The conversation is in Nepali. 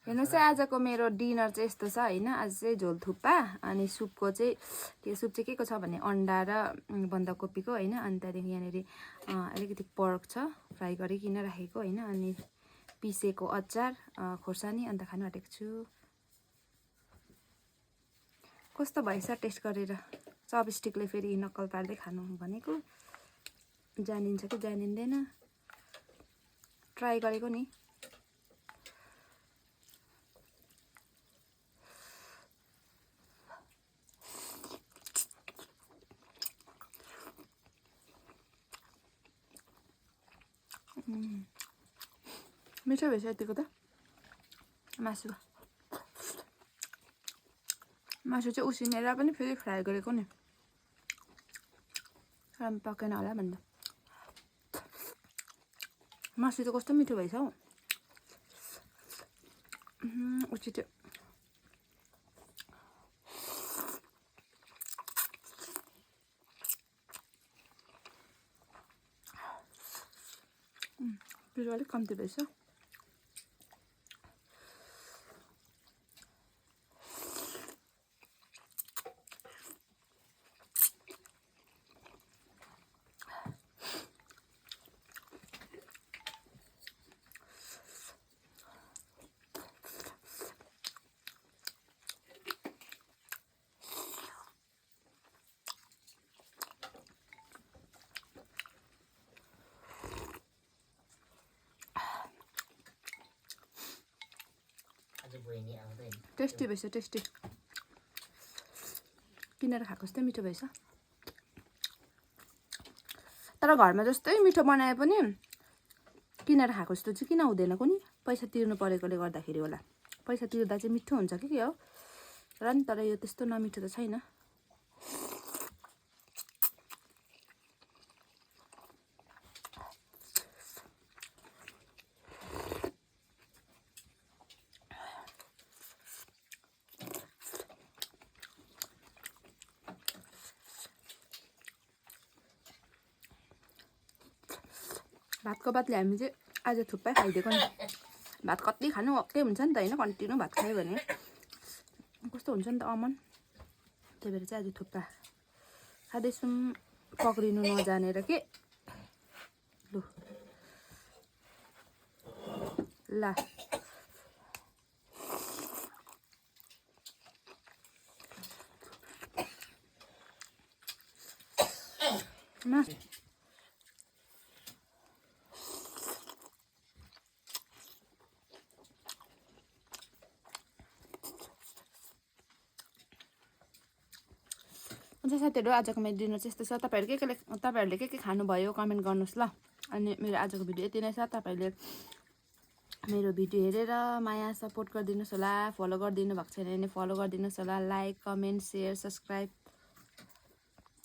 हेर्नुहोस् है आजको मेरो डिनर चाहिँ यस्तो छ हैन। आज चाहिँ झोल थुक्पा अनि सुपको चाहिँ त्यो सुप चाहिँ के को छ भने अन्डा र बन्दाकोपीको हैन। अनि त्यहाँदेखि यहाँनिर अलिकति पर्क छ फ्राई गरिकन राखेको हैन। अनि पिसेको अचार खोर्सानी अन्त खानु आँटेको छु। कस्तो भएछ टेस्ट गरेर चपस्टिकले फेरि नक्कल पार्दै खानु भनेको जानिन्छ कि जानिँदैन ट्राई गरेको नि। मिठो भएछ यतिको त। मासु चाहिँ उसिनेर पनि फेरि फ्राई गरेको नि राम्रो पकेन होला भन्दा। मासु चाहिँ कस्तो मिठो भएछ हौ उचित। पिरो अलिक कम्ती भएछ। टेस्टी भएछ टेस्टी। किनेर खाएको जस्तै मिठो भएछ। तर घरमा जस्तै मिठो बनाए पनि किनेर खाएको जस्तो चाहिँ किन हुँदैन कुनि? पैसा तिर्नु परेकोले गर्दाखेरि होला। पैसा तिर्दा चाहिँ मिठो हुन्छ कि के हो र नि। तर यो त्यस्तो नमिठो त छैन। भातको बादले हामी चाहिँ आज थुक्पै खाइदिएको नि। भात कति खानु वाक्कै हुन्छ नि त हैन। कन्टिन्यू भात खायो भने कस्तो हुन्छ नि त अमन। त्यही भएर चाहिँ आज थुक्पा खाँदैछौँ पक्रिनु नजानेर के। लु ल न हुन्छ साथीहरू। आजको मेरो डिनर चाहिँ यस्तो छ। तपाईँहरूले के खानुभयो कमेन्ट गर्नुहोस् ल। अनि मेरो आजको भिडियो यति नै छ। तपाईँहरूले मेरो भिडियो हेरेर माया सपोर्ट गरिदिनुहोस् होला। फलो गरिदिनु भएको छैन भने फलो गरिदिनुहोस् होला। Like comment share subscribe